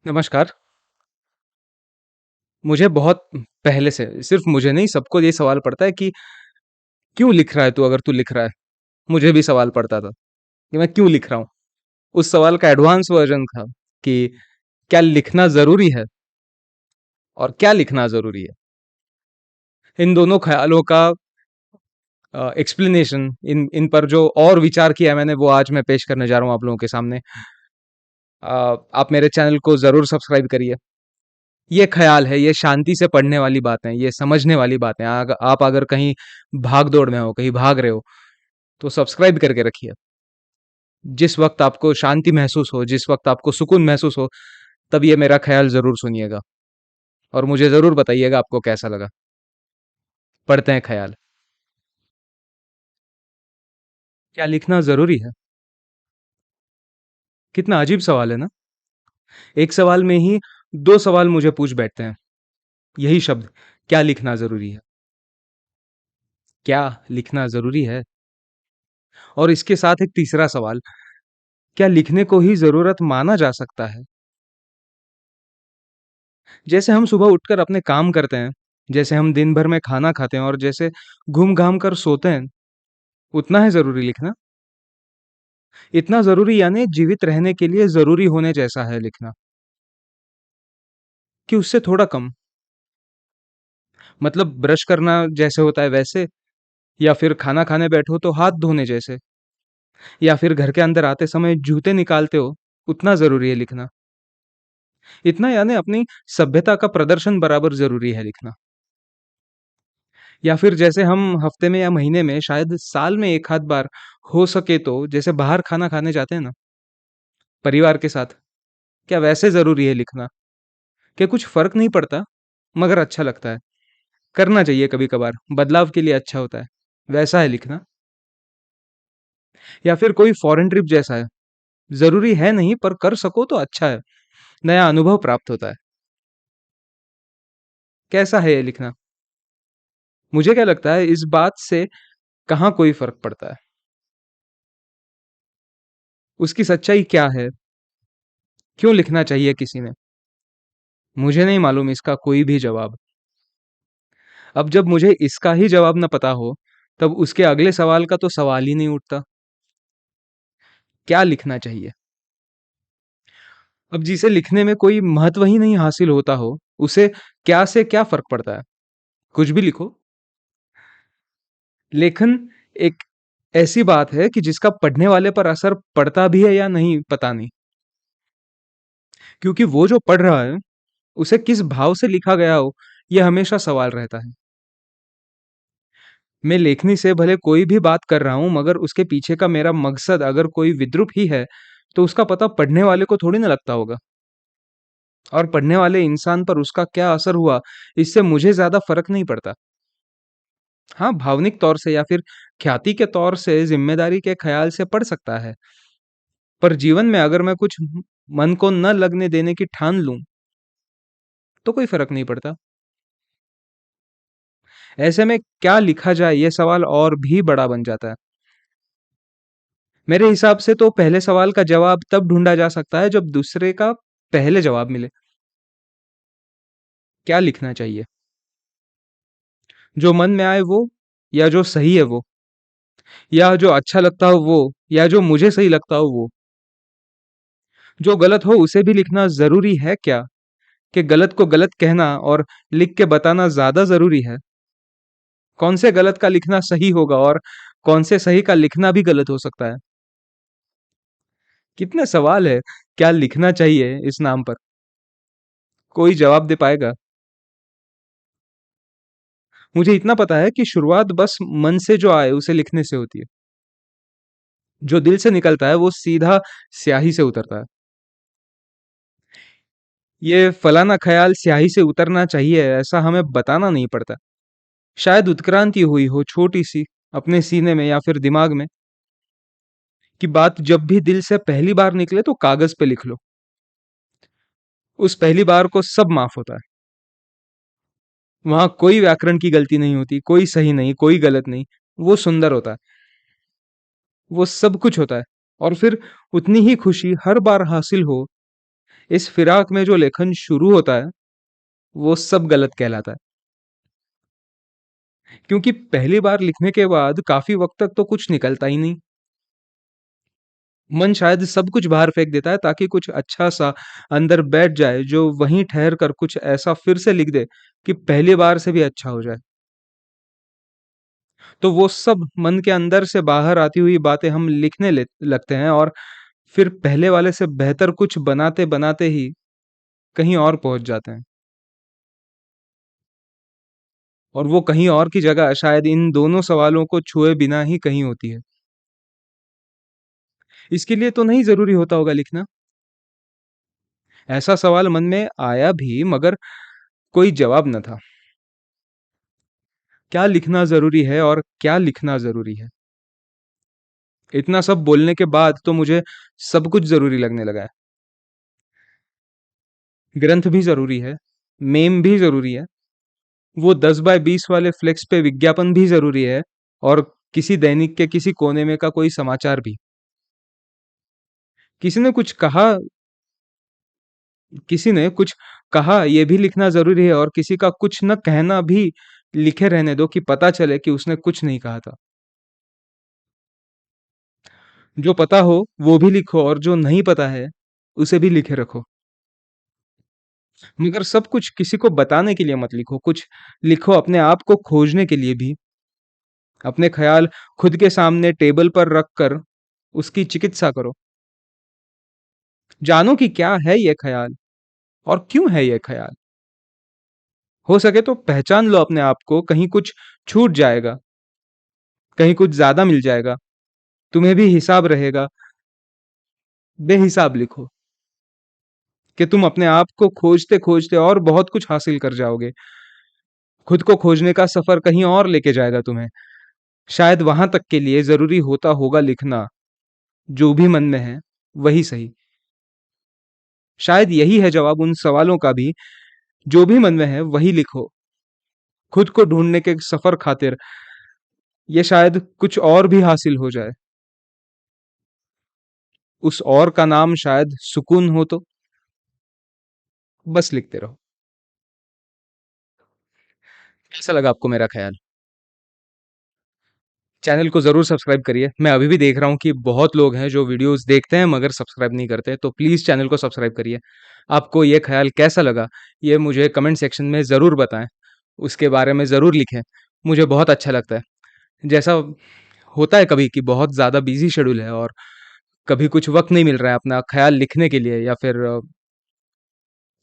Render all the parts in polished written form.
नमस्कार। मुझे बहुत पहले से सिर्फ़ मुझे नहीं सबको ये सवाल पड़ता है कि क्यों लिख रहा है तू अगर तू लिख रहा है? मुझे भी सवाल पड़ता था कि मैं क्यों लिख रहा हूँ? उस सवाल का एडवांस वर्ज़न था कि क्या लिखना ज़रूरी है और क्या लिखना ज़रूरी है? इन दोनों ख़्यालों का एक्सप्लेनेशन इन पर जो और विचार किया है मैंने वो आज मैं पेश करने जा रहा हूँ आप लोगों के सामने। आप मेरे चैनल को ज़रूर सब्सक्राइब करिए। ये ख़्याल है, ये शांति से पढ़ने वाली बातें, ये समझने वाली बातें। आप अगर कहीं भाग-दौड़ में हो, कहीं भाग रहे हो, तो सब्सक्राइब करके रखिए। जिस वक़्त आपको शांति महसूस हो, जिस वक़्त आपको सुकून महसूस हो, तब ये मेरा ख़्याल ज़रूर सुनिएगा और मुझे ज़रूर बताइएगा आपको कैसा लगा। पढ़ते हैं ख़्याल। क्या लिखना ज़रूरी है? कितना अजीब सवाल है ना? एक सवाल में ही 2 सवाल मुझे पूछ बैठते हैं। यही शब्द, क्या लिखना ज़रूरी है? क्या लिखना ज़रूरी है? और इसके साथ एक तीसरा सवाल, क्या लिखने को ही ज़रूरत माना जा सकता है? जैसे हम सुबह उठकर अपने काम करते हैं, जैसे हम दिन भर में खाना खाते हैं और जैसे घूम-घाम कर सोते हैं, उतना है ज़रूरी लिखना? इतना ज़रूरी यानी जीवित रहने के लिए ज़रूरी होने जैसा है लिखना, कि उससे थोड़ा कम? मतलब ब्रश करना जैसे होता है वैसे? या फिर खाना खाने बैठो तो हाथ धोने जैसे? या फिर घर के अंदर आते समय जूते निकालते हो, उतना ज़रूरी है लिखना? इतना यानी अपनी सभ्यता का प्रदर्शन बराबर ज़रूरी है लिखना? या फिर जैसे हम हफ्ते में या महीने में शायद साल में 1 आध बार हो सके तो जैसे बाहर खाना खाने जाते हैं ना, परिवार के साथ, क्या वैसे ज़रूरी है लिखना? क्या कुछ फ़र्क नहीं पड़ता, मगर अच्छा लगता है? करना चाहिए कभी-कभार, बदलाव के लिए अच्छा होता है। वैसा है लिखना? या फिर कोई फ़ॉरेन ट्रिप जैसा है? ज़रूरी है नहीं पर कर सको तो अच्छा है, नया अनुभव प्राप्त होता है। कैसा है ये लिखना? मुझे क्या लगता है इस बात से कहाँ कोई फ़र्क पड़ता है। उसकी सच्चाई क्या है? क्यों लिखना चाहिए किसी ने? मुझे नहीं मालूम इसका कोई भी जवाब। अब जब मुझे इसका ही जवाब ना पता हो, तब उसके अगले सवाल का तो सवाल ही नहीं उठता। क्या लिखना चाहिए? अब जिसे लिखने में कोई महत्व ही नहीं हासिल होता हो, उसे क्या से क्या फ़र्क पड़ता है? कुछ भी लिखो। लेखन एक ऐसी बात है कि जिसका पढ़ने वाले पर असर पड़ता भी है या नहीं, पता नहीं। क्योंकि वो जो पढ़ रहा है, उसे किस भाव से लिखा गया हो, ये हमेशा सवाल रहता है। मैं लेखनी से भले कोई भी बात कर रहा हूँ, मगर उसके पीछे का मेरा मकसद अगर कोई विद्रूप ही है, तो उसका पता पढ़ने वाले को थोड़ी ना लगता होगा। और पढ़ने वाले इंसान पर उसका क्या असर हुआ, इससे मुझे ज़्यादा फ़र्क नहीं पड़ता। हाँ, भावनिक तौर से या फिर ख्याति के तौर से ज़िम्मेदारी के ख़्याल से पड़ सकता है। पर जीवन में अगर मैं कुछ मन को न लगने देने की ठान लूँ, तो कोई फ़र्क नहीं पड़ता। ऐसे में क्या लिखा जाए ये सवाल और भी बड़ा बन जाता है। मेरे हिसाब से तो पहले सवाल का जवाब तब ढूँढा जा सकता है जब दूसरे का पहले जवाब मिले। क्या लिखना चाहिए? जो मन में आए वो, या जो सही है वो, या जो अच्छा लगता हो वो, या जो मुझे सही लगता हो वो। जो गलत हो उसे भी लिखना ज़रूरी है क्या? कि गलत को गलत कहना और लिख के बताना ज़्यादा ज़रूरी है? कौन से गलत का लिखना सही होगा और कौन से सही का लिखना भी गलत हो सकता है? कितने सवाल है, क्या लिखना चाहिए इस नाम पर? कोई जवाब दे पाएगा? मुझे इतना पता है कि शुरुआत बस मन से जो आए उसे लिखने से होती है। जो दिल से निकलता है वो सीधा स्याही से उतरता है। ये फलाना ख़्याल स्याही से उतरना चाहिए ऐसा हमें बताना नहीं पड़ता। शायद उत्क्रांति हुई हो छोटी-सी अपने सीने में या फिर दिमाग में, कि बात जब भी दिल से पहली बार निकले तो कागज़ पे लिख लो। उस पहली बार को सब माफ़ होता है। वहाँ कोई व्याकरण की गलती नहीं होती, कोई सही नहीं, कोई गलत नहीं। वो सुंदर होता है, वो सब कुछ होता है और फिर उतनी ही खुशी हर बार हासिल हो, इस फिराक में जो लेखन शुरू होता है, वो सब गलत कहलाता है। क्योंकि पहली बार लिखने के बाद काफ़ी वक़्त तक तो कुछ निकलता ही नहीं। मन शायद सब कुछ बाहर फेंक देता है ताकि कुछ अच्छा-सा अंदर बैठ जाए, जो वहीं ठहर कर कुछ ऐसा फिर से लिख दे कि पहली बार से भी अच्छा हो जाए। तो वो सब मन के अंदर से बाहर आती हुई बातें हम लिखने ले लगते हैं और फिर पहले वाले से बेहतर कुछ बनाते-बनाते ही कहीं और पहुँच जाते हैं। और वो कहीं और की जगह शायद इन दोनों सवालों को छुए बिना ही कहीं होती है। इसके लिए तो नहीं ज़रूरी होता होगा लिखना। ऐसा सवाल मन में आया भी मगर कोई जवाब न था। क्या लिखना ज़रूरी है और क्या लिखना ज़रूरी है? इतना सब बोलने के बाद तो मुझे सब कुछ ज़रूरी लगने लगा है। ग्रंथ भी ज़रूरी है, मेम भी ज़रूरी है, वो 10 बाय 20 वाले फ्लेक्स पे विज्ञापन भी ज़रूरी है और किसी दैनिक के किसी कोने में का कोई समाचार भी। किसी ने कुछ कहा किसी ने कुछ कहा ये भी लिखना ज़रूरी है और किसी का कुछ न कहना भी लिखे रहने दो कि पता चले कि उसने कुछ नहीं कहा था। जो पता हो वो भी लिखो और जो नहीं पता है उसे भी लिखे रखो। मगर सब कुछ किसी को बताने के लिए मत लिखो, कुछ लिखो अपने आप को खोजने के लिए भी। अपने ख़्याल खुद के सामने टेबल पर रख कर उसकी चिकित्सा करो। जानो कि क्या है ये ख़्याल और क्यों है ये ख़्याल। हो सके तो पहचान लो अपने आप को, कहीं कुछ छूट जाएगा, कहीं कुछ ज़्यादा मिल जाएगा, तुम्हें भी हिसाब रहेगा, बेहिसाब लिखो कि तुम अपने आप को खोजते-खोजते और बहुत कुछ हासिल कर जाओगे। खुद को खोजने का सफ़र कहीं और लेके जाएगा तुम्हें। शायद वहाँ तक के लिए ज़रूरी होता होगा लिखना, जो भी मन में है, वही सही। शायद यही है जवाब उन सवालों का भी, जो भी मन में है वही लिखो। खुद को ढूँढने के सफ़र खातिर ये शायद कुछ और भी हासिल हो जाए। उस और का नाम शायद सुकून हो तो, बस लिखते रहो। कैसा लगा आपको मेरा ख़्याल? चैनल को ज़रूर सब्सक्राइब करिए। मैं अभी भी देख रहा हूँ कि बहुत लोग हैं जो वीडियोज़ देखते हैं मगर सब्सक्राइब नहीं करते, तो प्लीज़ चैनल को सब्सक्राइब करिए। आपको ये ख़्याल कैसा लगा, ये मुझे कमेंट सेक्शन में ज़रूर बताएँ। उसके बारे में ज़रूर लिखें, मुझे बहुत अच्छा लगता है। जैसा होता है कभी कि बहुत ज़्यादा बिज़ी शेड्यूल है और कभी कुछ वक़्त नहीं मिल रहा है अपना ख़्याल लिखने के लिए या फिर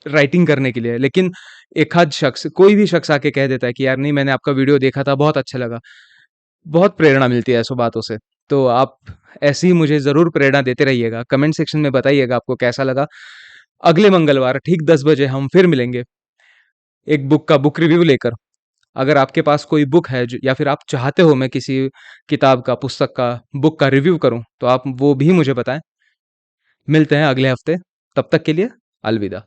राइटिंग करने के लिए। लेकिन एक आध शख्स, कोई भी शख्स आके कह देता है कि यार नहीं मैंने आपका वीडियो देखा था, बहुत अच्छा लगा। बहुत प्रेरणा मिलती है ऐसो बातों से। तो आप ऐसे ही मुझे ज़रूर प्रेरणा देते रहिएगा। कमेंट सेक्शन में बताइएगा आपको कैसा लगा। अगले मंगलवार ठीक 10 बजे हम फिर मिलेंगे, एक बुक का बुक रिव्यू लेकर। अगर आपके पास कोई बुक है ज या फिर आप चाहते हो मैं किसी किताब का, पुस्तक का, बुक का रिव्यू करूँ, तो आप वो भी मुझे बताएँ। मिलते हैं अगले हफ्ते, तब तक के लिए अलविदा।